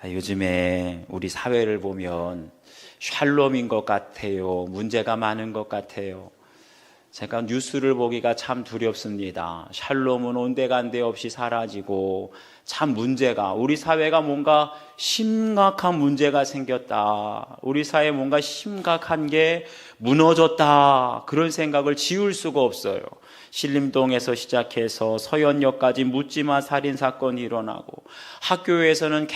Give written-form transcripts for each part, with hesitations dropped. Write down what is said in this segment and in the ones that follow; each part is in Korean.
요즘에 우리 사회를 보면 샬롬인 것 같아요. 문제가 많은 것 같아요. 제가 뉴스를 보기가 참 두렵습니다. 샬롬은 온데간데 없이 사라지고 참 문제가, 우리 사회가 뭔가 심각한 문제가 생겼다. 우리 사회에 뭔가 심각한 게 무너졌다. 그런 생각을 지울 수가 없어요. 신림동에서 시작해서 서현역까지 묻지마 살인사건이 일어나고, 학교에서는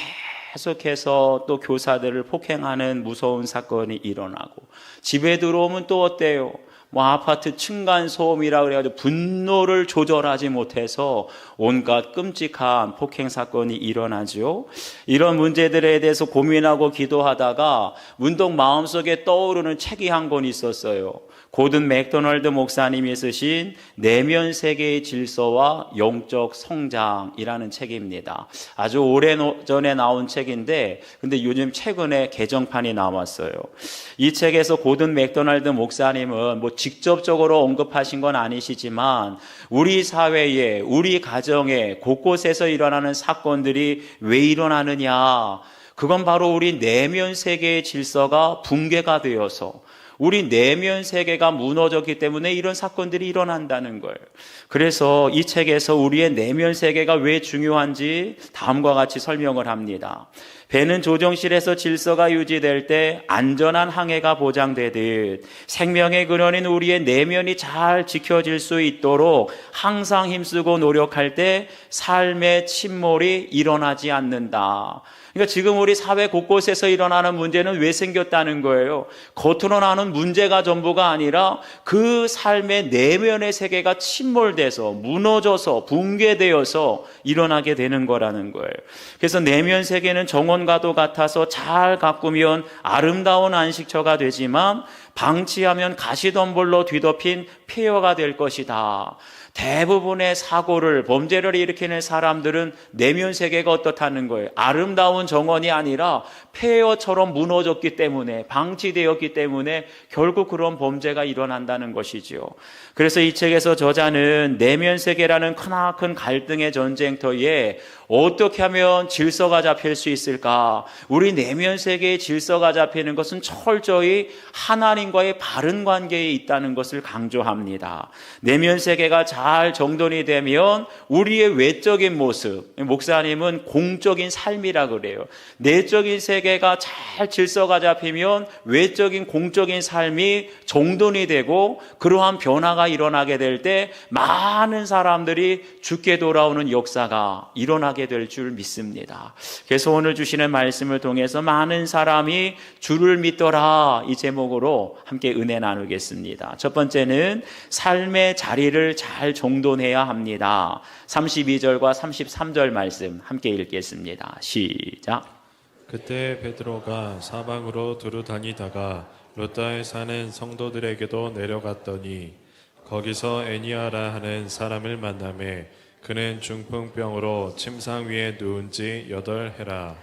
계속해서 또 교사들을 폭행하는 무서운 사건이 일어나고, 집에 들어오면 또 어때요? 아파트 층간소음이라 그래가지고 분노를 조절하지 못해서 온갖 끔찍한 폭행 사건이 일어나죠. 이런 문제들에 대해서 고민하고 기도하다가 문득 마음속에 떠오르는 책이 한 권 있었어요. 고든 맥도널드 목사님이 쓰신 내면 세계의 질서와 영적 성장이라는 책입니다. 아주 오래전에 나온 책인데, 근데 요즘 최근에 개정판이 나왔어요. 이 책에서 고든 맥도널드 목사님은 직접적으로 언급하신 건 아니시지만, 우리 사회에, 우리 가정에 곳곳에서 일어나는 사건들이 왜 일어나느냐, 그건 바로 우리 내면 세계의 질서가 붕괴가 되어서, 우리 내면 세계가 무너졌기 때문에 이런 사건들이 일어난다는 거예요. 그래서 이 책에서 우리의 내면 세계가 왜 중요한지 다음과 같이 설명을 합니다. 배는 조종실에서 질서가 유지될 때 안전한 항해가 보장되듯 생명의 근원인 우리의 내면이 잘 지켜질 수 있도록 항상 힘쓰고 노력할 때 삶의 침몰이 일어나지 않는다. 그러니까 지금 우리 사회 곳곳에서 일어나는 문제는 왜 생겼다는 거예요? 겉으로 나는 문제가 전부가 아니라 그 삶의 내면의 세계가 침몰돼서 무너져서 붕괴되어서 일어나게 되는 거라는 거예요. 그래서 내면 세계는 정원과도 같아서 잘 가꾸면 아름다운 안식처가 되지만 방치하면 가시덤불로 뒤덮인 폐허가 될 것이다. 대부분의 사고를, 범죄를 일으키는 사람들은 내면 세계가 어떻다는 거예요? 아름다운 정원이 아니라 폐허처럼 무너졌기 때문에, 방치되었기 때문에 결국 그런 범죄가 일어난다는 것이지요. 그래서 이 책에서 저자는 내면 세계라는 크나큰 갈등의 전쟁터에 어떻게 하면 질서가 잡힐 수 있을까? 우리 내면 세계의 질서가 잡히는 것은 철저히 하나님과의 바른 관계에 있다는 것을 강조합니다. 내면 세계가 잘 정돈이 되면 우리의 외적인 모습, 목사님은 공적인 삶이라 그래요. 내적인 세계가 잘 질서가 잡히면 외적인 공적인 삶이 정돈이 되고, 그러한 변화가 일어나게 될 때 많은 사람들이 주께 돌아오는 역사가 일어나게 될 줄 믿습니다. 그래서 오늘 주시는 말씀을 통해서 많은 사람이 주를 믿더라, 이 제목으로 함께 은혜 나누겠습니다. 첫 번째는 삶의 자리를 잘 정돈해야 합니다. 32절과 33절 말씀 함께 읽겠습니다. 시작. 그때 베드로가 사방으로 두루 다니다가 루다에 사는 성도들에게도 내려갔더니 거기서 애니아라 하는 사람을 만나매 그는 중풍병으로 침상 위에 누운 지 8해라.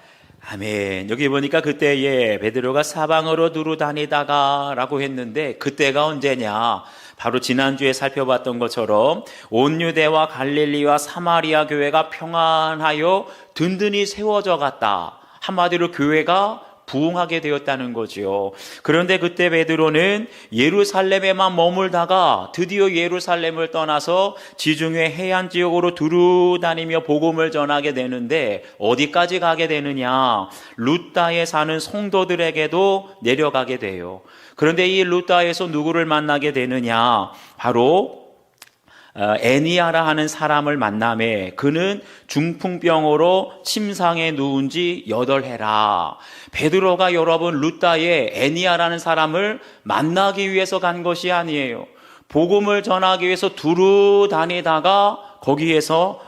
아멘. 여기 보니까 그때에 베드로가 사방으로 두루 다니다가 라고 했는데, 그때가 언제냐? 바로 지난주에 살펴봤던 것처럼 온 유대와 갈릴리와 사마리아 교회가 평안하여 든든히 세워져 갔다. 한마디로 교회가 부흥하게 되었다는 거지요. 그런데 그때 베드로는 예루살렘에만 머물다가 드디어 예루살렘을 떠나서 지중해 해안 지역으로 두루 다니며 복음을 전하게 되는데, 어디까지 가게 되느냐? 루다에 사는 성도들에게도 내려가게 돼요. 그런데 이 루다에서 누구를 만나게 되느냐? 바로 애니아라 하는 사람을 만나매 그는 중풍병으로 침상에 누운 지 8해라. 베드로가 여러분 루다의 애니아라는 사람을 만나기 위해서 간 것이 아니에요. 복음을 전하기 위해서 두루 다니다가 거기에서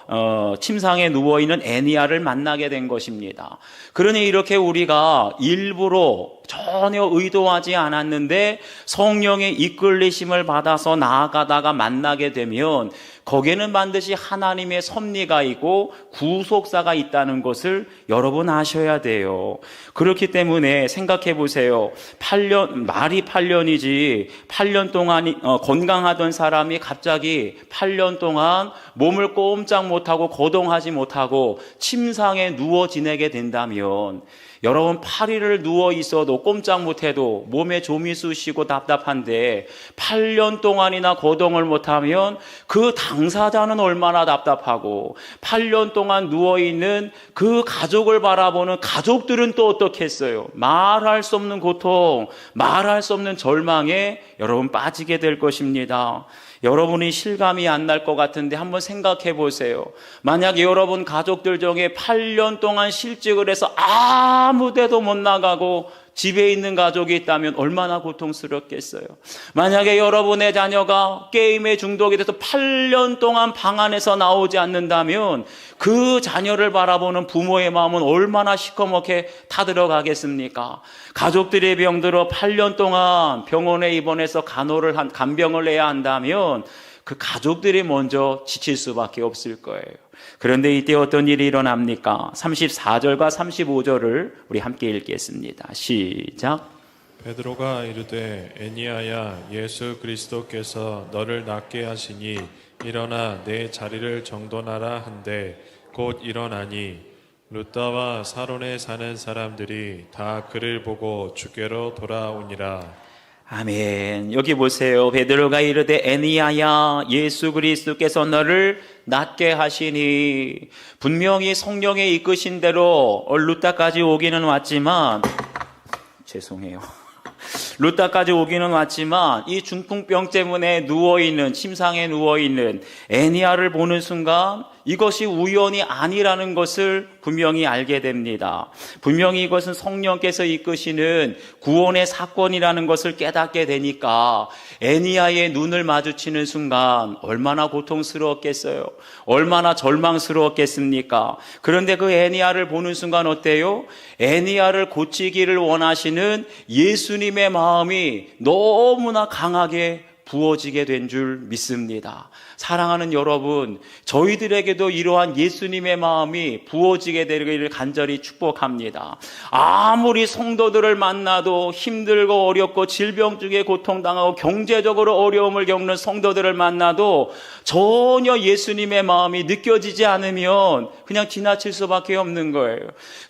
침상에 누워있는 애니아를 만나게 된 것입니다. 그러니 이렇게 우리가 일부러 전혀 의도하지 않았는데 성령의 이끌리심을 받아서 나아가다가 만나게 되면 거기에는 반드시 하나님의 섭리가 있고 구속사가 있다는 것을 여러분 아셔야 돼요. 그렇기 때문에 생각해 보세요. 8년, 말이 8년이지 8년 동안 건강하던 사람이 갑자기 8년 동안 몸을 꼼짝 못 못하고 거동하지 못하고 침상에 누워 지내게 된다면 여러분 8일을 누워 있어도 꼼짝 못해도 몸에 좀이 쑤시고 답답한데 8년 동안이나 거동을 못하면 그 당사자는 얼마나 답답하고 8년 동안 누워있는 그 가족을 바라보는 가족들은 또 어떻겠어요? 말할 수 없는 고통, 말할 수 없는 절망에 여러분 빠지게 될 것입니다. 여러분이 실감이 안 날 것 같은데 한번 생각해 보세요. 만약에 여러분 가족들 중에 8년 동안 실직을 해서 아무 데도 못 나가고 집에 있는 가족이 있다면 얼마나 고통스럽겠어요. 만약에 여러분의 자녀가 게임에 중독이 돼서 8년 동안 방 안에서 나오지 않는다면 그 자녀를 바라보는 부모의 마음은 얼마나 시커멓게 타들어가겠습니까? 가족들의 병들어 8년 동안 병원에 입원해서 간병을 해야 한다면 그 가족들이 먼저 지칠 수밖에 없을 거예요. 그런데 이때 어떤 일이 일어납니까? 34절과 35절을 우리 함께 읽겠습니다. 시작. 베드로가 이르되 애니야야 예수 그리스도께서 너를 낫게 하시니 일어나 내 자리를 정돈하라 한데 곧 일어나니 루다와 사론에 사는 사람들이 다 그를 보고 주께로 돌아오니라. 아멘. 여기 보세요. 베드로가 이르되 애니야야 예수 그리스도께서 너를 낫게 하시니, 분명히 성령의 이끄신 대로 루다까지 오기는 왔지만 죄송해요. 루다까지 오기는 왔지만 이 중풍병 때문에 누워있는, 침상에 누워있는 애니야를 보는 순간 이것이 우연이 아니라는 것을 분명히 알게 됩니다. 분명히 이것은 성령께서 이끄시는 구원의 사건이라는 것을 깨닫게 되니까 애니야의 눈을 마주치는 순간 얼마나 고통스러웠겠어요. 얼마나 절망스러웠겠습니까? 그런데 그 애니야를 보는 순간 어때요? 애니야를 고치기를 원하시는 예수님의 마음이 너무나 강하게 부어지게 된 줄 믿습니다. 사랑하는 여러분, 저희들에게도 이러한 예수님의 마음이 부어지게 되기를 간절히 축복합니다. 아무리 성도들을 만나도 힘들고 어렵고 질병 중에 고통당하고 경제적으로 어려움을 겪는 성도들을 만나도 전혀 예수님의 마음이 느껴지지 않으면 그냥 지나칠 수밖에 없는 거예요.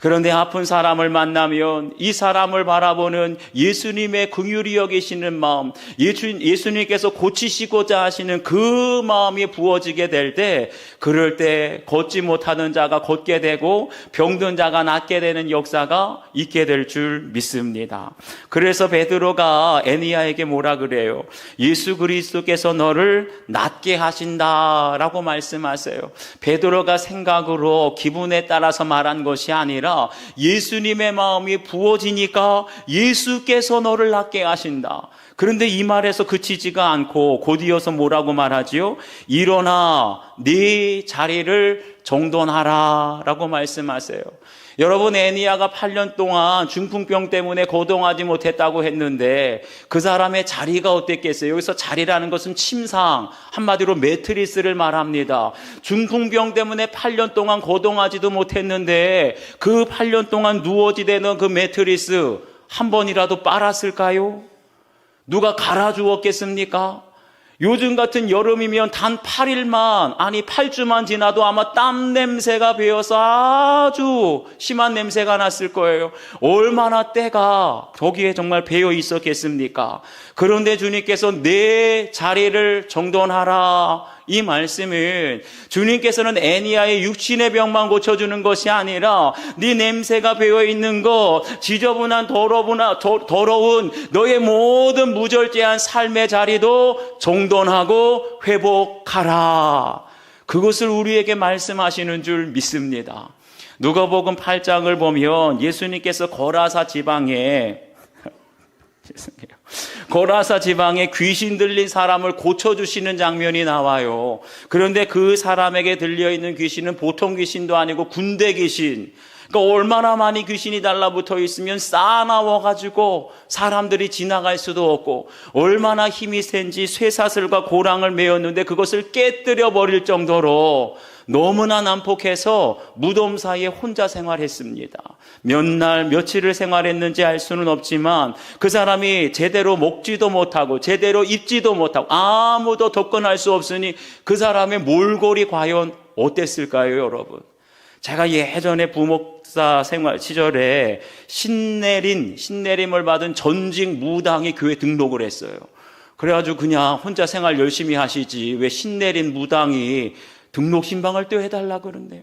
그런데 아픈 사람을 만나면 이 사람을 바라보는 예수님의 긍휼히 여기시는 마음, 예수님께서 고치시고자 하시는 그 마음이 부어지게 될 때, 그럴 때 걷지 못하는 자가 걷게 되고 병든 자가 낫게 되는 역사가 있게 될 줄 믿습니다. 그래서 베드로가 애니야에게 뭐라 그래요? 예수 그리스도께서 너를 낫게 하신다라고 말씀하세요. 베드로가 생각으로 기분에 따라서 말한 것이 아니라 예수님의 마음이 부어지니까 예수께서 너를 낫게 하신다. 그런데 이 말에서 그치지가 않고 곧이어서 뭐라고 말하지요? 일어나 네 자리를 정돈하라 라고 말씀하세요. 여러분, 애니야가 8년 동안 중풍병 때문에 거동하지 못했다고 했는데 그 사람의 자리가 어땠겠어요? 여기서 자리라는 것은 침상, 한마디로 매트리스를 말합니다. 중풍병 때문에 8년 동안 거동하지도 못했는데 그 8년 동안 누워지되는 그 매트리스 한 번이라도 빨았을까요? 누가 갈아주었겠습니까? 요즘 같은 여름이면 단 8일만, 아니 8주만 지나도 아마 땀 냄새가 배어서 아주 심한 냄새가 났을 거예요. 얼마나 때가 거기에 정말 배어 있었겠습니까? 그런데 주님께서 내 자리를 정돈하라, 이 말씀은 주님께서는 애니야의 육신의 병만 고쳐주는 것이 아니라 네 냄새가 배어있는 것, 지저분한 더러운 너의 모든 무절제한 삶의 자리도 정돈하고 회복하라, 그것을 우리에게 말씀하시는 줄 믿습니다. 누가복음 8장을 보면 예수님께서 거라사 지방에 귀신 들린 사람을 고쳐주시는 장면이 나와요. 그런데 그 사람에게 들려있는 귀신은 보통 귀신도 아니고 군대 귀신. 그러니까 얼마나 많이 귀신이 달라붙어 있으면 싸나워가지고 사람들이 지나갈 수도 없고, 얼마나 힘이 센지 쇠사슬과 고랑을 메었는데 그것을 깨뜨려 버릴 정도로 너무나 난폭해서 무덤 사이에 혼자 생활했습니다. 몇 날 며칠을 생활했는지 알 수는 없지만 그 사람이 제대로 먹지도 못하고 제대로 입지도 못하고 아무도 접근할 수 없으니 그 사람의 몰골이 과연 어땠을까요, 여러분? 제가 예전에 부목사 생활 시절에 신내림을 받은 전직 무당이 교회 등록을 했어요. 그래가지고 그냥 혼자 생활 열심히 하시지 왜 신내린 무당이 등록 신방을 또 해달라 그런대요.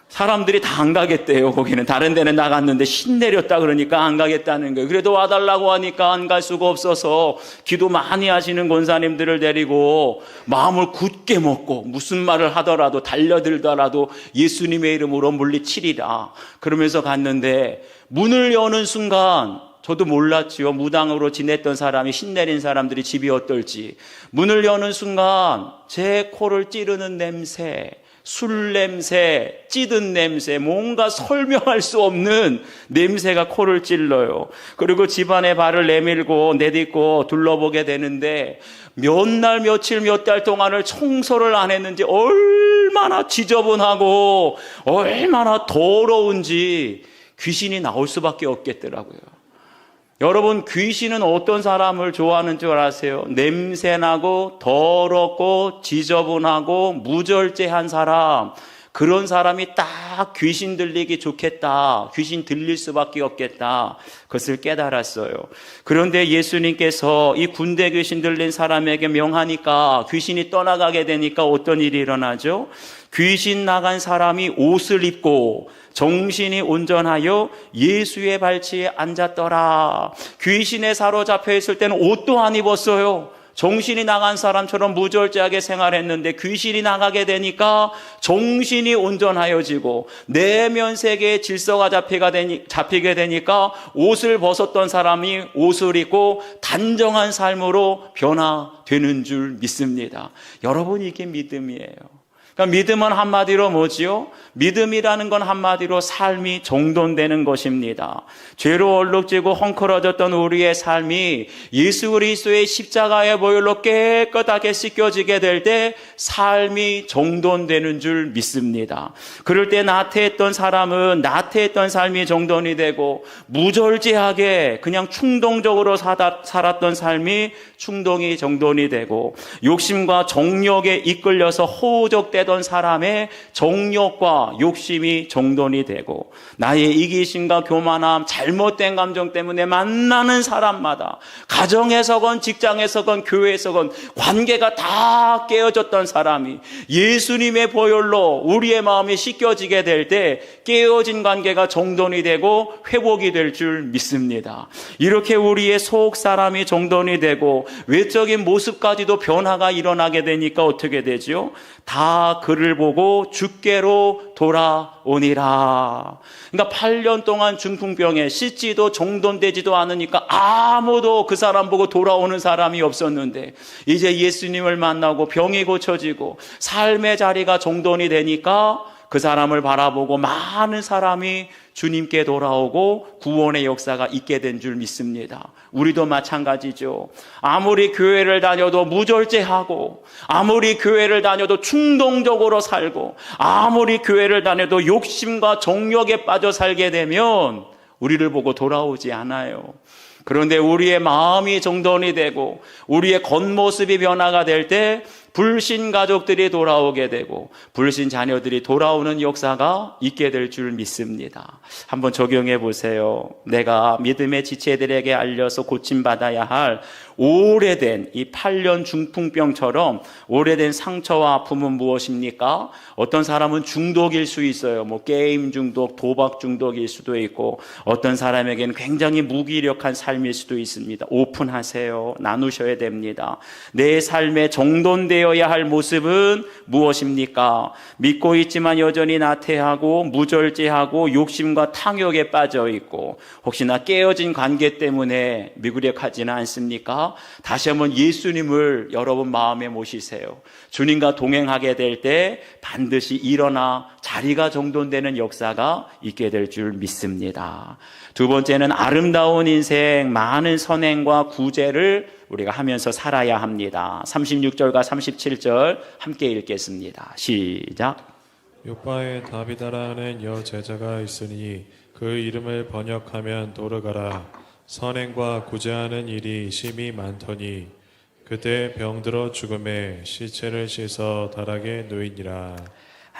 사람들이 다 안 가겠대요. 거기는 다른 데는 나갔는데 신내렸다 그러니까 안 가겠다는 거예요. 그래도 와달라고 하니까 안 갈 수가 없어서 기도 많이 하시는 권사님들을 데리고 마음을 굳게 먹고 무슨 말을 하더라도 달려들더라도 예수님의 이름으로 물리치리라 그러면서 갔는데 문을 여는 순간 저도 몰랐지요. 무당으로 지냈던 사람이 신내린 사람들이 집이 어떨지. 문을 여는 순간 제 코를 찌르는 냄새, 술 냄새, 찌든 냄새, 뭔가 설명할 수 없는 냄새가 코를 찔러요. 그리고 집안에 발을 내밀고 내딛고 둘러보게 되는데 몇 날, 며칠, 몇 달 동안을 청소를 안 했는지 얼마나 지저분하고 얼마나 더러운지 귀신이 나올 수밖에 없겠더라고요. 여러분, 귀신은 어떤 사람을 좋아하는 줄 아세요? 냄새나고 더럽고 지저분하고 무절제한 사람, 그런 사람이 딱 귀신 들리기 좋겠다, 귀신 들릴 수밖에 없겠다, 그것을 깨달았어요. 그런데 예수님께서 이 군대 귀신 들린 사람에게 명하니까 귀신이 떠나가게 되니까 어떤 일이 일어나죠? 귀신 나간 사람이 옷을 입고 정신이 온전하여 예수의 발치에 앉았더라. 귀신에 사로잡혀 있을 때는 옷도 안 입었어요. 정신이 나간 사람처럼 무절제하게 생활했는데 귀신이 나가게 되니까 정신이 온전하여지고 내면 세계의 질서가 잡히게 되니까 옷을 벗었던 사람이 옷을 입고 단정한 삶으로 변화되는 줄 믿습니다. 여러분, 이게 믿음이에요. 그러니까 믿음은 한마디로 뭐지요? 믿음이라는 건 한마디로 삶이 정돈되는 것입니다. 죄로 얼룩지고 헝클어졌던 우리의 삶이 예수 그리스도의 십자가의 보혈로 깨끗하게 씻겨지게 될 때 삶이 정돈되는 줄 믿습니다. 그럴 때 나태했던 사람은 나태했던 삶이 정돈이 되고 무절제하게 그냥 충동적으로 살았던 삶이 충동이 정돈이 되고 욕심과 정욕에 이끌려서 허우적대던 사람의 정욕과 욕심이 정돈이 되고 나의 이기심과 교만함, 잘못된 감정 때문에 만나는 사람마다 가정에서건 직장에서건 교회에서건 관계가 다 깨어졌던 사람이 예수님의 보혈로 우리의 마음이 씻겨지게 될 때 깨어진 관계가 정돈이 되고 회복이 될 줄 믿습니다. 이렇게 우리의 속 사람이 정돈이 되고 외적인 모습까지도 변화가 일어나게 되니까 어떻게 되죠? 다 그를 보고 주께로 돌아오니라. 그러니까 8년 동안 중풍병에 씻지도 정돈되지도 않으니까 아무도 그 사람 보고 돌아오는 사람이 없었는데 이제 예수님을 만나고 병이 고쳐지고 삶의 자리가 정돈이 되니까 그 사람을 바라보고 많은 사람이 주님께 돌아오고 구원의 역사가 있게 된 줄 믿습니다. 우리도 마찬가지죠. 아무리 교회를 다녀도 무절제하고 아무리 교회를 다녀도 충동적으로 살고 아무리 교회를 다녀도 욕심과 정욕에 빠져 살게 되면 우리를 보고 돌아오지 않아요. 그런데 우리의 마음이 정돈이 되고 우리의 겉모습이 변화가 될 때 불신 가족들이 돌아오게 되고 불신 자녀들이 돌아오는 역사가 있게 될 줄 믿습니다. 한번 적용해 보세요. 내가 믿음의 지체들에게 알려서 고침받아야 할 오래된 이 8년 중풍병처럼 오래된 상처와 아픔은 무엇입니까? 어떤 사람은 중독일 수 있어요. 게임 중독, 도박 중독일 수도 있고 어떤 사람에게는 굉장히 무기력한 삶일 수도 있습니다. 오픈하세요. 나누셔야 됩니다. 내 삶에 정돈되어야 할 모습은 무엇입니까? 믿고 있지만 여전히 나태하고 무절제하고 욕심과 탕욕에 빠져 있고 혹시나 깨어진 관계 때문에 무기력하지는 않습니까? 다시 한번 예수님을 여러분 마음에 모시세요. 주님과 동행하게 될 때 반드시 일어나 자리가 정돈되는 역사가 있게 될 줄 믿습니다. 두 번째는 아름다운 인생, 많은 선행과 구제를 우리가 하면서 살아야 합니다. 36절과 37절 함께 읽겠습니다. 시작. 요바에 다비다라는 여제자가 있으니 그 이름을 번역하면 도르가라. 선행과 구제하는 일이 심히 많더니 그때 병들어 죽음에 시체를 씻어 다락에 놓이니라.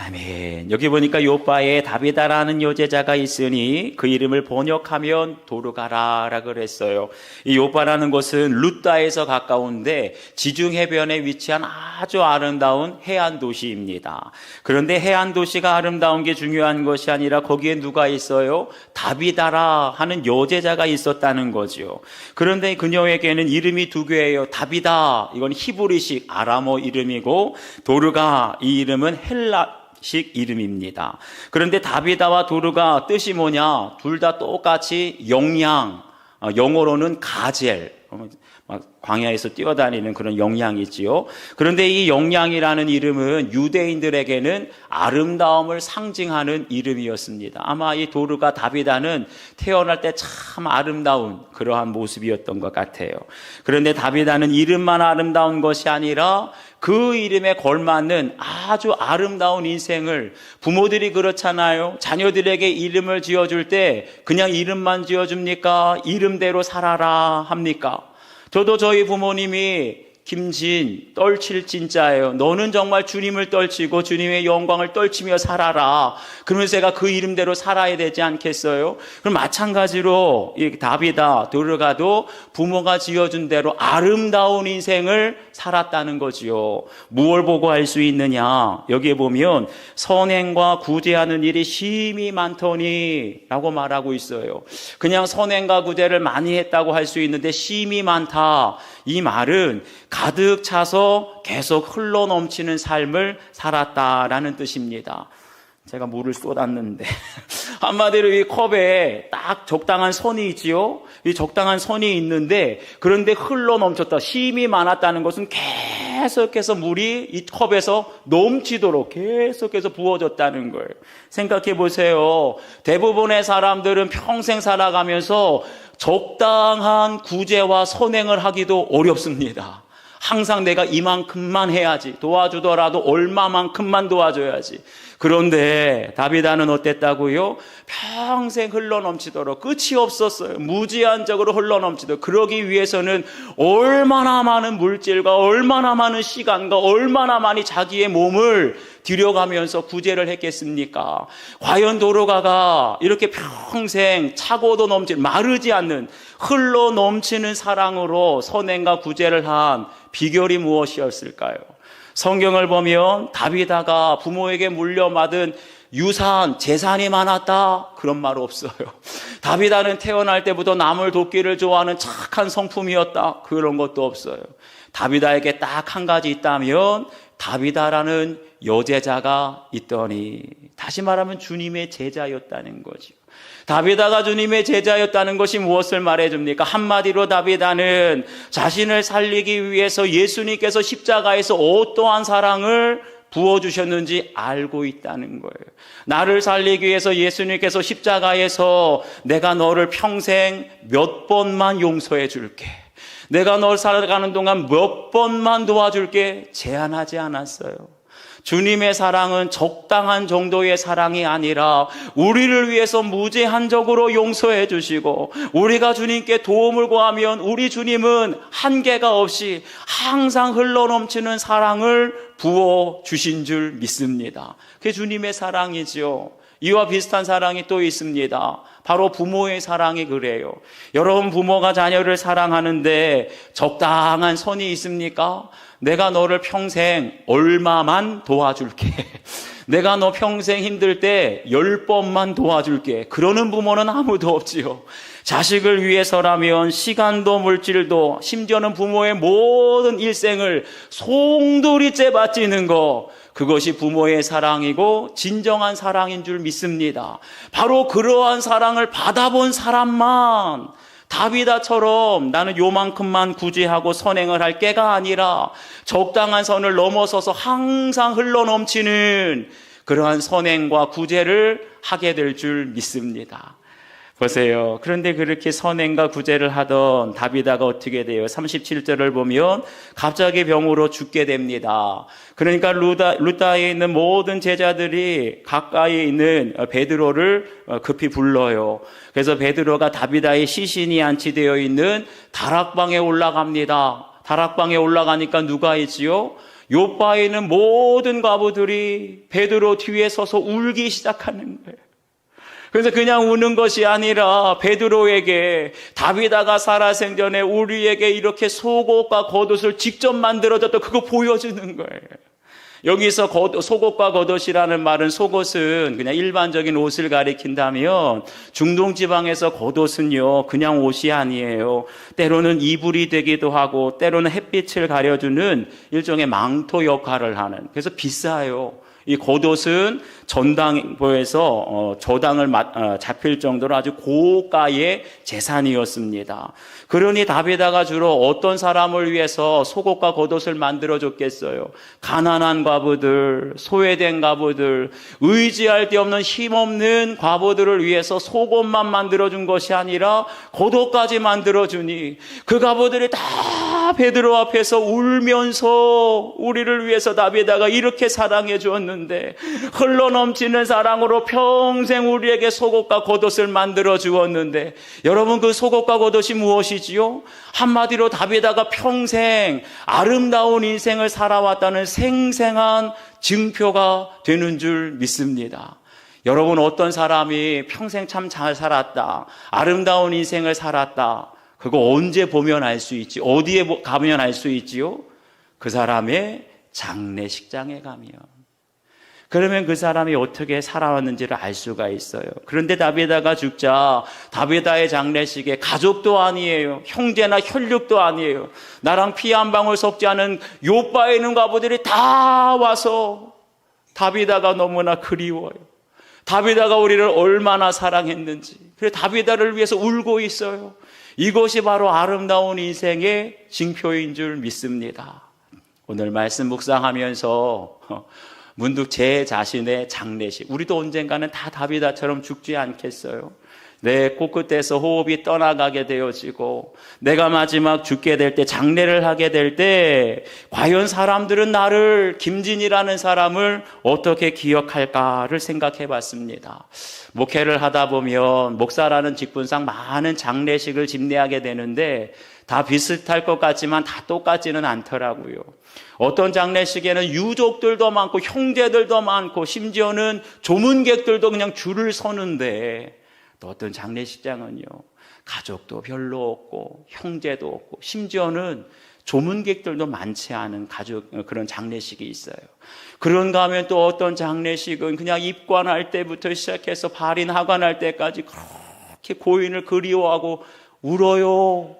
아멘. 여기 보니까 요바에 다비다라는 여제자가 있으니 그 이름을 번역하면 도르가라라 그랬어요. 이 요바라는 곳은 루다에서 가까운데 지중 해변에 위치한 아주 아름다운 해안 도시입니다. 그런데 해안 도시가 아름다운 게 중요한 것이 아니라 거기에 누가 있어요? 다비다라 하는 여제자가 있었다는 거죠. 그런데 그녀에게는 이름이 두 개예요. 다비다, 이건 히브리식 아람어 이름이고, 도르가, 이 이름은 헬라식 이름입니다. 그런데 다비다와 도르가 뜻이 뭐냐? 둘 다 똑같이 영양, 영어로는 가젤, 광야에서 뛰어다니는 그런 영양이 있지요. 그런데 이 영양이라는 이름은 유대인들에게는 아름다움을 상징하는 이름이었습니다. 아마 이 도르가 다비다는 태어날 때 참 아름다운 그러한 모습이었던 것 같아요. 그런데 다비다는 이름만 아름다운 것이 아니라 그 이름에 걸맞는 아주 아름다운 인생을, 부모들이 그렇잖아요. 자녀들에게 이름을 지어줄 때 그냥 이름만 지어줍니까? 이름대로 살아라 합니까? 저도 저희 부모님이 김진, 떨칠 진짜예요. 너는 정말 주님을 떨치고 주님의 영광을 떨치며 살아라. 그러면서 제가 그 이름대로 살아야 되지 않겠어요? 그럼 마찬가지로 이 다비다, 도르가도 부모가 지어준 대로 아름다운 인생을 살았다는 거지요. 무엇을 보고 알 수 있느냐? 여기에 보면 선행과 구제하는 일이 심히 많더니 라고 말하고 있어요. 그냥 선행과 구제를 많이 했다고 할 수 있는데 심히 많다. 이 말은 가득 차서 계속 흘러넘치는 삶을 살았다라는 뜻입니다. 제가 물을 쏟았는데 한마디로 이 컵에 딱 적당한 선이 있지요. 이 적당한 선이 있는데 그런데 흘러넘쳤다. 힘이 많았다는 것은 계속해서 물이 이 컵에서 넘치도록 계속해서 부어졌다는 거예요. 생각해 보세요. 대부분의 사람들은 평생 살아가면서 적당한 구제와 선행을 하기도 어렵습니다. 항상 내가 이만큼만 해야지, 도와주더라도 얼마만큼만 도와줘야지. 그런데 다비다는 어땠다고요? 평생 흘러넘치도록, 끝이 없었어요. 무제한적으로 흘러넘치도록. 그러기 위해서는 얼마나 많은 물질과 얼마나 많은 시간과 얼마나 많이 자기의 몸을 들여가면서 구제를 했겠습니까? 과연 도르가가 이렇게 평생 차고도 넘치는, 마르지 않는, 흘러 넘치는 사랑으로 선행과 구제를 한 비결이 무엇이었을까요? 성경을 보면 다비다가 부모에게 물려받은 유산, 재산이 많았다, 그런 말 없어요. 다비다는 태어날 때부터 남을 돕기를 좋아하는 착한 성품이었다, 그런 것도 없어요. 다비다에게 딱 한 가지 있다면 다비다라는 여제자가 있더니, 다시 말하면 주님의 제자였다는 거죠. 다비다가 주님의 제자였다는 것이 무엇을 말해줍니까? 한마디로 다비다는 자신을 살리기 위해서 예수님께서 십자가에서 어떠한 사랑을 부어주셨는지 알고 있다는 거예요. 나를 살리기 위해서 예수님께서 십자가에서 내가 너를 평생 몇 번만 용서해 줄게, 내가 널 살아가는 동안 몇 번만 도와줄게, 제한하지 않았어요. 주님의 사랑은 적당한 정도의 사랑이 아니라 우리를 위해서 무제한적으로 용서해 주시고, 우리가 주님께 도움을 구하면 우리 주님은 한계가 없이 항상 흘러넘치는 사랑을 부어 주신 줄 믿습니다. 그게 주님의 사랑이지요. 이와 비슷한 사랑이 또 있습니다. 바로 부모의 사랑이 그래요. 여러분, 부모가 자녀를 사랑하는데 적당한 선이 있습니까? 내가 너를 평생 얼마만 도와줄게, 내가 너 평생 힘들 때 10번만 도와줄게, 그러는 부모는 아무도 없지요. 자식을 위해서라면 시간도 물질도, 심지어는 부모의 모든 일생을 송두리째 바치는 것, 그것이 부모의 사랑이고 진정한 사랑인 줄 믿습니다. 바로 그러한 사랑을 받아본 사람만 다비다처럼 나는 요만큼만 구제하고 선행을 할 게가 아니라 적당한 선을 넘어서서 항상 흘러넘치는 그러한 선행과 구제를 하게 될 줄 믿습니다. 보세요. 그런데 그렇게 선행과 구제를 하던 다비다가 어떻게 돼요? 37절을 보면 갑자기 병으로 죽게 됩니다. 그러니까 루다에 있는 모든 제자들이 가까이 있는 베드로를 급히 불러요. 그래서 베드로가 다비다의 시신이 안치되어 있는 다락방에 올라갑니다. 다락방에 올라가니까 누가 있지요? 요바에 있는 모든 과부들이 베드로 뒤에 서서 울기 시작하는 거예요. 그래서 그냥 우는 것이 아니라 베드로에게 다비다가 살아생전에 우리에게 이렇게 속옷과 겉옷을 직접 만들어줬다, 그거 보여주는 거예요. 여기서 속옷과 겉옷이라는 말은, 속옷은 그냥 일반적인 옷을 가리킨다면 중동 지방에서 겉옷은요 그냥 옷이 아니에요. 때로는 이불이 되기도 하고 때로는 햇빛을 가려주는 일종의 망토 역할을 하는, 그래서 비싸요. 이 겉옷은 전당보에서 저당을 잡힐 정도로 아주 고가의 재산이었습니다. 그러니 다비다가 주로 어떤 사람을 위해서 속옷과 겉옷을 만들어줬겠어요? 가난한 과부들, 소외된 과부들, 의지할 데 없는 힘없는 과부들을 위해서 속옷만 만들어준 것이 아니라 겉옷까지 만들어주니 그 과부들이 다 베드로 앞에서 울면서 우리를 위해서 다비다가 이렇게 사랑해 주었는데, 흘러넘치는 사랑으로 평생 우리에게 속옷과 겉옷을 만들어 주었는데, 여러분 그 속옷과 겉옷이 무엇이지요? 한마디로 다비다가 평생 아름다운 인생을 살아왔다는 생생한 증표가 되는 줄 믿습니다. 여러분, 어떤 사람이 평생 참 잘 살았다, 아름다운 인생을 살았다, 그거 언제 보면 알 수 있지? 어디에 가면 알 수 있지요? 그 사람의 장례식장에 가면. 그러면 그 사람이 어떻게 살아왔는지를 알 수가 있어요. 그런데 다비다가 죽자 다비다의 장례식에 가족도 아니에요, 형제나 혈육도 아니에요, 나랑 피 한 방울 섞지 않은 요바에 있는 과부들이 다 와서 다비다가 너무나 그리워요. 다비다가 우리를 얼마나 사랑했는지, 그래서 다비다를 위해서 울고 있어요. 이것이 바로 아름다운 인생의 징표인 줄 믿습니다. 오늘 말씀 묵상하면서 문득 제 자신의 장례식, 우리도 언젠가는 다 다비다처럼 죽지 않겠어요? 내 코끝에서 호흡이 떠나가게 되어지고 내가 마지막 죽게 될 때, 장례를 하게 될 때 과연 사람들은 나를, 김진이라는 사람을 어떻게 기억할까를 생각해 봤습니다. 목회를 하다 보면 목사라는 직분상 많은 장례식을 집례하게 되는데 다 비슷할 것 같지만 다 똑같지는 않더라고요. 어떤 장례식에는 유족들도 많고 형제들도 많고 심지어는 조문객들도 그냥 줄을 서는데, 또 어떤 장례식장은요 가족도 별로 없고 형제도 없고 심지어는 조문객들도 많지 않은 그런 장례식이 있어요. 그런가 하면 또 어떤 장례식은 그냥 입관할 때부터 시작해서 발인 하관할 때까지 그렇게 고인을 그리워하고 울어요.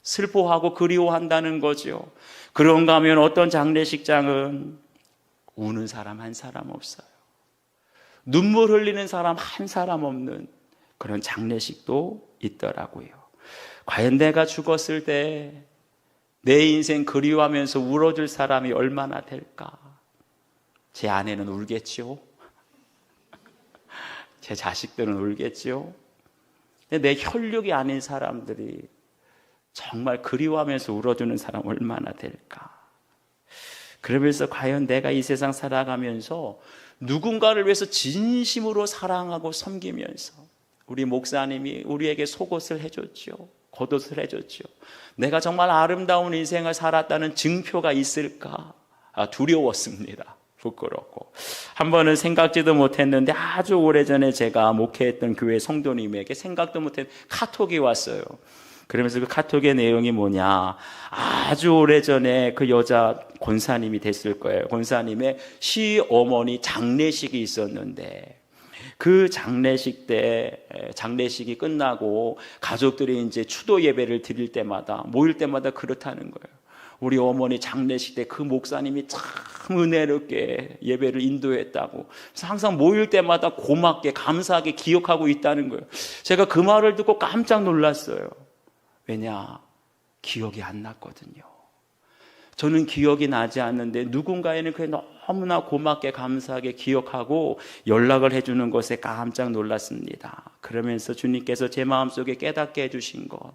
슬퍼하고 그리워한다는 거죠. 그런가 하면 어떤 장례식장은 우는 사람 한 사람 없어요. 눈물 흘리는 사람 한 사람 없는 그런 장례식도 있더라고요. 과연 내가 죽었을 때 내 인생 그리워하면서 울어줄 사람이 얼마나 될까? 제 아내는 울겠지요? 제 자식들은 울겠지요? 근데 내 혈육이 아닌 사람들이 정말 그리워하면서 울어주는 사람 얼마나 될까? 그러면서 과연 내가 이 세상 살아가면서 누군가를 위해서 진심으로 사랑하고 섬기면서, 우리 목사님이 우리에게 속옷을 해줬죠, 겉옷을 해줬죠, 내가 정말 아름다운 인생을 살았다는 증표가 있을까? 두려웠습니다. 부끄럽고. 한 번은 생각지도 못했는데 아주 오래전에 제가 목회했던 교회 성도님에게 생각도 못했던 카톡이 왔어요. 그러면서 그 카톡의 내용이 뭐냐, 아주 오래전에 그 여자 권사님이 됐을 거예요. 권사님의 시어머니 장례식이 있었는데 그 장례식 때, 장례식이 끝나고 가족들이 이제 추도 예배를 드릴 때마다, 모일 때마다 그렇다는 거예요. 우리 어머니 장례식 때 그 목사님이 참 은혜롭게 예배를 인도했다고. 그래서 항상 모일 때마다 고맙게 감사하게 기억하고 있다는 거예요. 제가 그 말을 듣고 깜짝 놀랐어요. 왜냐? 기억이 안 났거든요. 저는 기억이 나지 않는데 누군가에는 그게 너무나 고맙게 감사하게 기억하고 연락을 해주는 것에 깜짝 놀랐습니다. 그러면서 주님께서 제 마음속에 깨닫게 해주신 것,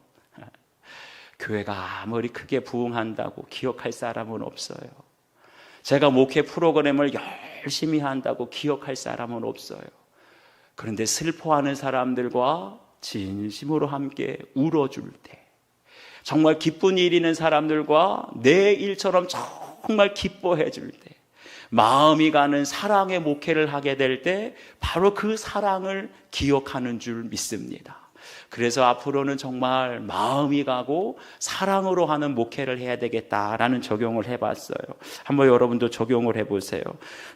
교회가 아무리 크게 부흥한다고 기억할 사람은 없어요. 제가 목회 프로그램을 열심히 한다고 기억할 사람은 없어요. 그런데 슬퍼하는 사람들과 진심으로 함께 울어줄 때, 정말 기쁜 일 있는 사람들과 내 일처럼 정말 기뻐해 줄 때, 마음이 가는 사랑의 목회를 하게 될 때 바로 그 사랑을 기억하는 줄 믿습니다. 그래서 앞으로는 정말 마음이 가고 사랑으로 하는 목회를 해야 되겠다라는 적용을 해봤어요. 한번 여러분도 적용을 해보세요.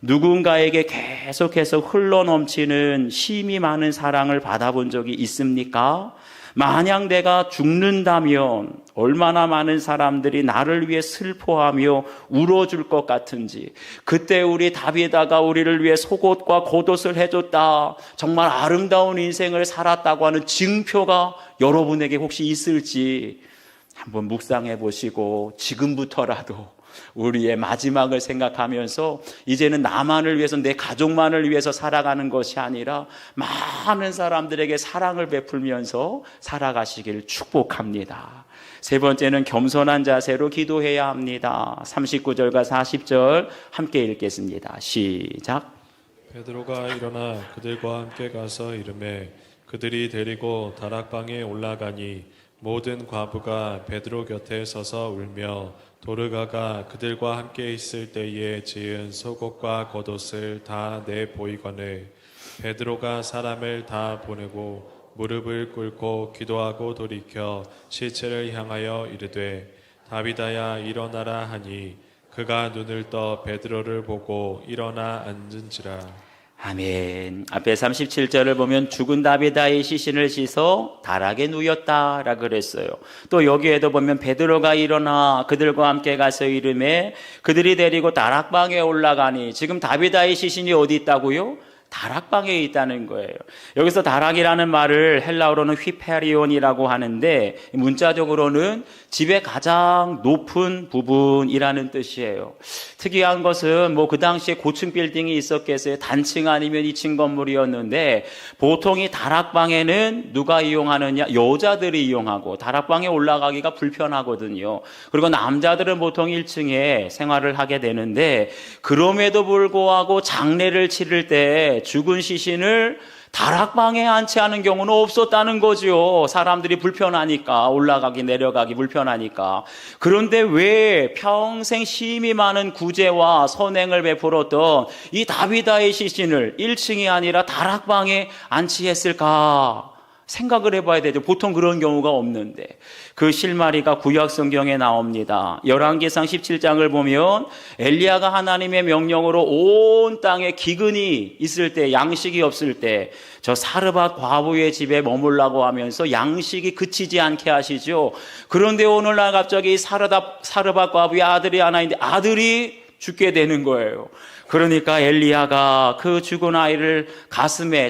누군가에게 계속해서 흘러넘치는 힘이 많은 사랑을 받아본 적이 있습니까? 만약 내가 죽는다면 얼마나 많은 사람들이 나를 위해 슬퍼하며 울어줄 것 같은지, 그때 우리 다비다가 우리를 위해 속옷과 겉옷을 해줬다, 정말 아름다운 인생을 살았다고 하는 증표가 여러분에게 혹시 있을지 한번 묵상해 보시고, 지금부터라도 우리의 마지막을 생각하면서 이제는 나만을 위해서, 내 가족만을 위해서 살아가는 것이 아니라 많은 사람들에게 사랑을 베풀면서 살아가시길 축복합니다. 세 번째는 겸손한 자세로 기도해야 합니다. 39절과 40절 함께 읽겠습니다. 시작. 베드로가 일어나 그들과 함께 가서 이르매 그들이 데리고 다락방에 올라가니 모든 과부가 베드로 곁에 서서 울며 도르가가 그들과 함께 있을 때에 지은 속옷과 겉옷을 다 내보이거늘 베드로가 사람을 다 보내고 무릎을 꿇고 기도하고 돌이켜 시체를 향하여 이르되 다비다야 일어나라 하니 그가 눈을 떠 베드로를 보고 일어나 앉은지라. 아멘. 앞에 37절을 보면 죽은 다비다의 시신을 씻어 다락에 누였다라 그랬어요. 또 여기에도 보면 베드로가 일어나 그들과 함께 가서 이르매 그들이 데리고 다락방에 올라가니, 지금 다비다의 시신이 어디 있다고요? 다락방에 있다는 거예요. 여기서 다락이라는 말을 헬라어로는 휘페리온이라고 하는데 문자적으로는 집의 가장 높은 부분이라는 뜻이에요. 특이한 것은 그 당시에 고층 빌딩이 있었겠어요? 단층 아니면 2층 건물이었는데 보통 이 다락방에는 누가 이용하느냐? 여자들이 이용하고 다락방에 올라가기가 불편하거든요. 그리고 남자들은 보통 1층에 생활을 하게 되는데, 그럼에도 불구하고 장례를 치를 때 죽은 시신을 다락방에 안치하는 경우는 없었다는 거죠. 사람들이 불편하니까, 올라가기 내려가기 불편하니까. 그런데 왜 평생 힘이 많은 구제와 선행을 베풀었던 이 다비다의 시신을 1층이 아니라 다락방에 안치했을까? 생각을 해봐야 되죠. 보통 그런 경우가 없는데. 그 실마리가 구약 성경에 나옵니다. 열왕기상 17장을 보면 엘리야가 하나님의 명령으로 온 땅에 기근이 있을 때, 양식이 없을 때 저 사르밧 과부의 집에 머물라고 하면서 양식이 그치지 않게 하시죠. 그런데 오늘날 갑자기 사르밧 과부의 아들이 하나 있는데 아들이 죽게 되는 거예요. 그러니까 엘리야가 그 죽은 아이를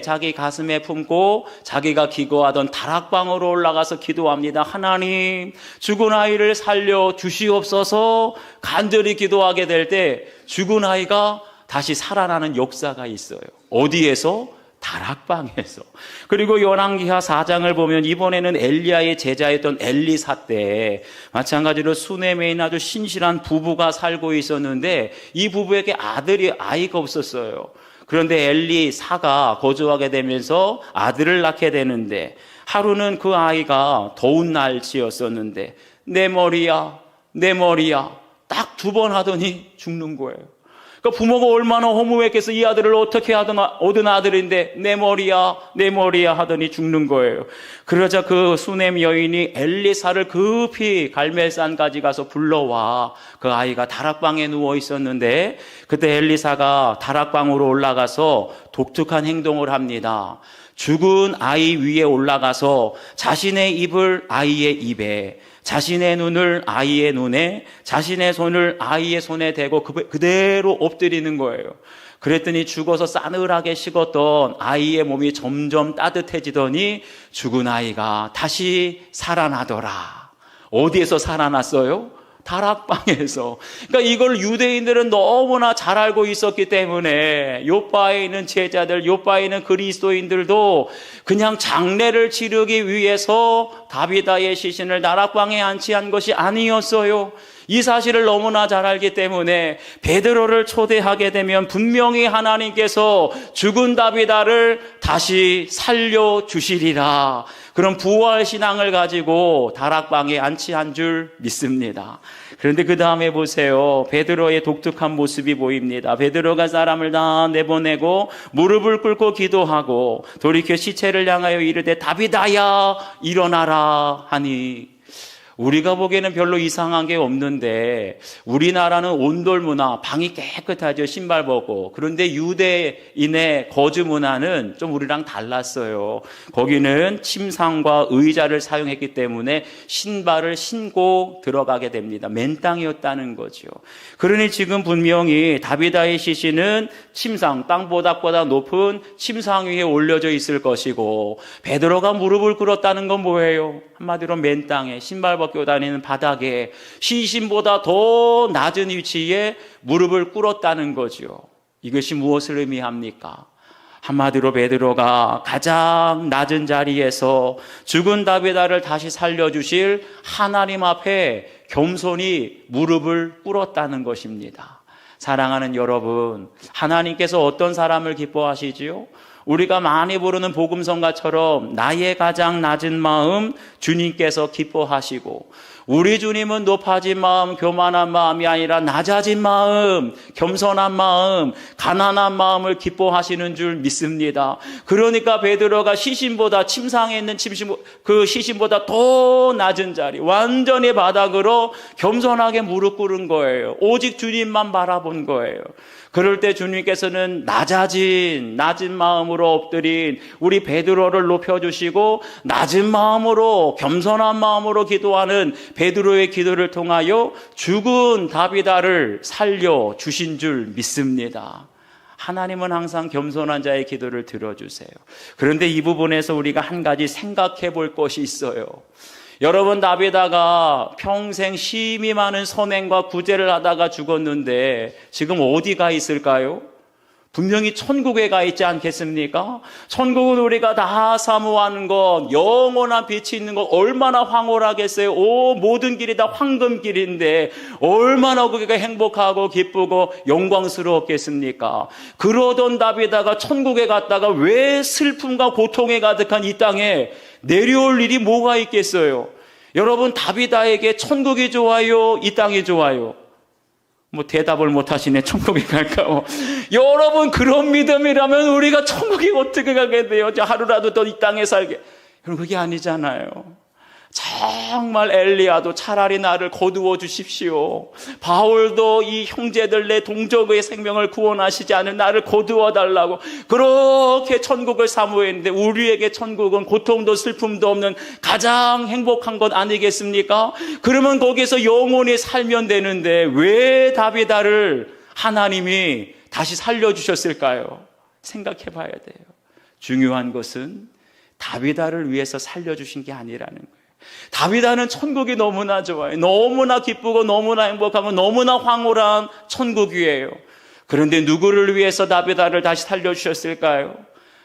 자기 가슴에 품고 자기가 기거하던 다락방으로 올라가서 기도합니다. 하나님, 죽은 아이를 살려 주시옵소서. 간절히 기도하게 될 때 죽은 아이가 다시 살아나는 역사가 있어요. 어디에서? 다락방에서. 그리고 열왕기하 4장을 보면 이번에는 엘리야의 제자였던 엘리사 때 마찬가지로 수넴에 있는 아주 신실한 부부가 살고 있었는데 이 부부에게 아이가 없었어요. 그런데 엘리사가 거주하게 되면서 아들을 낳게 되는데, 하루는 그 아이가 더운 날씨였었는데 내 머리야 딱 2번 하더니 죽는 거예요. 그러니까 부모가 얼마나 허무했겠어. 이 아들을 어떻게 얻은 아들인데 내 머리야 하더니 죽는 거예요. 그러자 그 수넴 여인이 엘리사를 급히 갈멜산까지 가서 불러와. 그 아이가 다락방에 누워 있었는데 그때 엘리사가 다락방으로 올라가서 독특한 행동을 합니다. 죽은 아이 위에 올라가서 자신의 입을 아이의 입에, 자신의 눈을 아이의 눈에, 자신의 손을 아이의 손에 대고 그대로 엎드리는 거예요. 그랬더니 죽어서 싸늘하게 식었던 아이의 몸이 점점 따뜻해지더니 죽은 아이가 다시 살아나더라. 어디에서 살아났어요? 다락방에서. 그러니까 이걸 유대인들은 너무나 잘 알고 있었기 때문에 요바에 있는 제자들, 요바에 있는 그리스도인들도 그냥 장례를 치르기 위해서 다비다의 시신을 다락방에 안치한 것이 아니었어요. 이 사실을 너무나 잘 알기 때문에 베드로를 초대하게 되면 분명히 하나님께서 죽은 다비다를 다시 살려주시리라. 그런 부활 신앙을 가지고 다락방에 안치한 줄 믿습니다. 그런데 그 다음에 보세요. 베드로의 독특한 모습이 보입니다. 베드로가 사람을 다 내보내고 무릎을 꿇고 기도하고 돌이켜 시체를 향하여 이르되 다비다야 일어나라 하니, 우리가 보기에는 별로 이상한 게 없는데 우리나라는 온돌 문화, 방이 깨끗하죠. 신발 벗고. 그런데 유대인의 거주 문화는 좀 우리랑 달랐어요. 거기는 침상과 의자를 사용했기 때문에 신발을 신고 들어가게 됩니다. 맨 땅이었다는 거죠. 그러니 지금 분명히 다비다의 시신은 침상, 땅보다 높은 침상 위에 올려져 있을 것이고, 베드로가 무릎을 꿇었다는 건 뭐예요? 한마디로 맨 땅에 신발 벗고 다니는 바닥에 시신보다 더 낮은 위치에 무릎을 꿇었다는 거죠. 이것이 무엇을 의미합니까? 한마디로 베드로가 가장 낮은 자리에서 죽은 다비다를 다시 살려주실 하나님 앞에 겸손히 무릎을 꿇었다는 것입니다. 사랑하는 여러분, 하나님께서 어떤 사람을 기뻐하시지요? 우리가 많이 부르는 복음성가처럼 나의 가장 낮은 마음 주님께서 기뻐하시고, 우리 주님은 높아진 마음, 교만한 마음이 아니라 낮아진 마음, 겸손한 마음, 가난한 마음을 기뻐하시는 줄 믿습니다. 그러니까 베드로가 시신보다, 침상에 있는 그 시신보다 더 낮은 자리, 완전히 바닥으로 겸손하게 무릎 꿇은 거예요. 오직 주님만 바라본 거예요. 그럴 때 주님께서는 낮은 마음으로 엎드린 우리 베드로를 높여주시고, 낮은 마음으로, 겸손한 마음으로 기도하는 베드로의 기도를 통하여 죽은 다비다를 살려주신 줄 믿습니다. 하나님은 항상 겸손한 자의 기도를 들어주세요. 그런데 이 부분에서 우리가 한 가지 생각해 볼 것이 있어요. 여러분, 다비다가 평생 심히 많은 선행과 구제를 하다가 죽었는데 지금 어디가 있을까요? 분명히 천국에 가 있지 않겠습니까? 천국은 우리가 다 사모하는 것, 영원한 빛이 있는 것, 얼마나 황홀하겠어요. 모든 길이 다 황금길인데 얼마나 그게 행복하고 기쁘고 영광스러웠겠습니까? 그러던 다비다가 천국에 갔다가 왜 슬픔과 고통에 가득한 이 땅에 내려올 일이 뭐가 있겠어요? 여러분, 다비다에게 천국이 좋아요? 이 땅이 좋아요? 대답을 못 하시네. 천국에 갈까요? 여러분, 그런 믿음이라면 우리가 천국에 어떻게 가게 돼요? 하루라도 더 이 땅에 살게. 그럼 그게 아니잖아요. 정말 엘리야도 차라리 나를 거두어 주십시오. 바울도 이 형제들 내 동족의 생명을 구원하시지 않은 나를 거두어 달라고 그렇게 천국을 사모했는데, 우리에게 천국은 고통도 슬픔도 없는 가장 행복한 것 아니겠습니까? 그러면 거기서 영원히 살면 되는데 왜 다비다를 하나님이 다시 살려주셨을까요? 생각해 봐야 돼요. 중요한 것은 다비다를 위해서 살려주신 게 아니라는 거예요. 다비다는 천국이 너무나 좋아요. 너무나 기쁘고 너무나 행복하고 너무나 황홀한 천국이에요. 그런데 누구를 위해서 다비다를 다시 살려주셨을까요?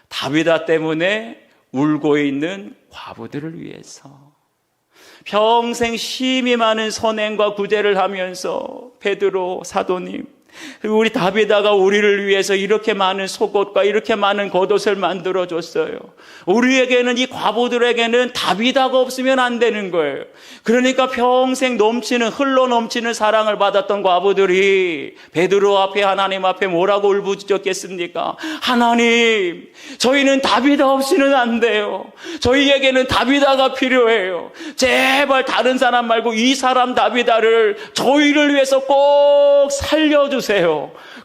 다비다 때문에 울고 있는 과부들을 위해서. 평생 심히 많은 선행과 구제를 하면서 베드로 사도님, 우리 다비다가 우리를 위해서 이렇게 많은 속옷과 이렇게 많은 겉옷을 만들어줬어요. 우리에게는, 이 과부들에게는 다비다가 없으면 안 되는 거예요. 그러니까 평생 흘러 넘치는 사랑을 받았던 과부들이 베드로 앞에, 하나님 앞에 뭐라고 울부짖었겠습니까? 하나님, 저희는 다비다 없이는 안 돼요. 저희에게는 다비다가 필요해요. 제발 다른 사람 말고 이 사람 다비다를 저희를 위해서 꼭 살려주세요.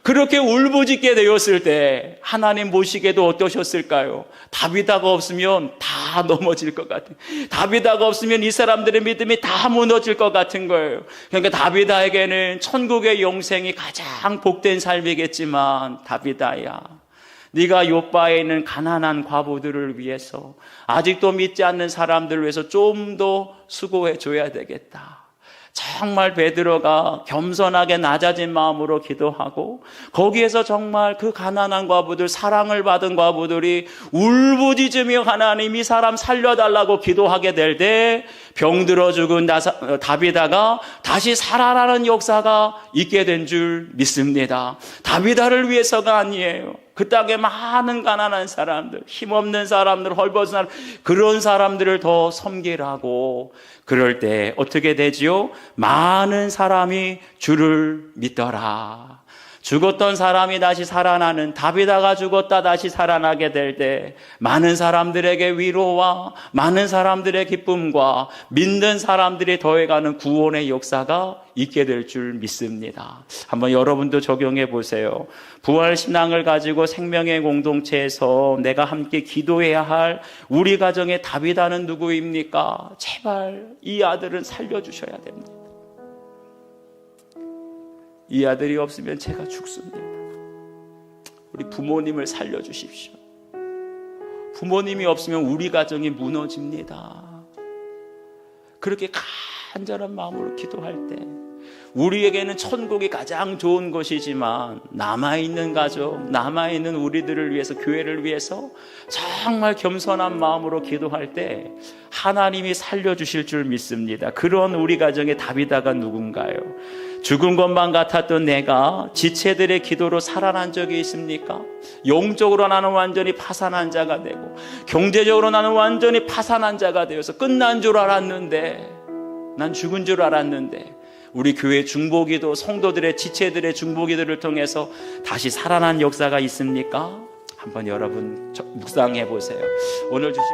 그렇게 울부짖게 되었을 때 하나님 보시기에도 어떠셨을까요? 다비다가 없으면 다 넘어질 것 같아요. 다비다가 없으면 이 사람들의 믿음이 다 무너질 것 같은 거예요. 그러니까 다비다에게는 천국의 영생이 가장 복된 삶이겠지만, 다비다야, 네가 요바에 있는 가난한 과부들을 위해서, 아직도 믿지 않는 사람들을 위해서 좀 더 수고해 줘야 되겠다. 정말 베드로가 겸손하게 낮아진 마음으로 기도하고, 거기에서 정말 그 가난한 과부들, 사랑을 받은 과부들이 울부짖으며 하나님 이 사람 살려달라고 기도하게 될 때 병들어 죽은 다비다가 다시 살아나는 역사가 있게 된 줄 믿습니다. 다비다를 위해서가 아니에요. 그 땅에 많은 가난한 사람들, 힘없는 사람들, 헐벗은 사람, 그런 사람들을 더 섬기라고. 그럴 때 어떻게 되지요? 많은 사람이 주를 믿더라. 죽었던 사람이 다시 살아나는, 다비다가 죽었다 다시 살아나게 될 때 많은 사람들에게 위로와 많은 사람들의 기쁨과 믿는 사람들이 더해가는 구원의 역사가 있게 될 줄 믿습니다. 한번 여러분도 적용해 보세요. 부활신앙을 가지고 생명의 공동체에서 내가 함께 기도해야 할 우리 가정의 다비다는 누구입니까? 제발 이 아들은 살려주셔야 됩니다. 이 아들이 없으면 제가 죽습니다. 우리 부모님을 살려주십시오. 부모님이 없으면 우리 가정이 무너집니다. 그렇게 간절한 마음으로 기도할 때 우리에게는 천국이 가장 좋은 것이지만 남아있는 가족, 남아있는 우리들을 위해서, 교회를 위해서 정말 겸손한 마음으로 기도할 때 하나님이 살려주실 줄 믿습니다. 그런 우리 가정의 다비다가 누군가요? 죽은 것만 같았던 내가 지체들의 기도로 살아난 적이 있습니까? 영적으로 나는 완전히 파산한 자가 되고 경제적으로 나는 완전히 파산한 자가 되어서 끝난 줄 알았는데, 난 죽은 줄 알았는데 우리 교회 중보기도, 성도들의 지체들의 중보기도를 통해서 다시 살아난 역사가 있습니까? 한번 여러분 묵상해 보세요. 오늘 주신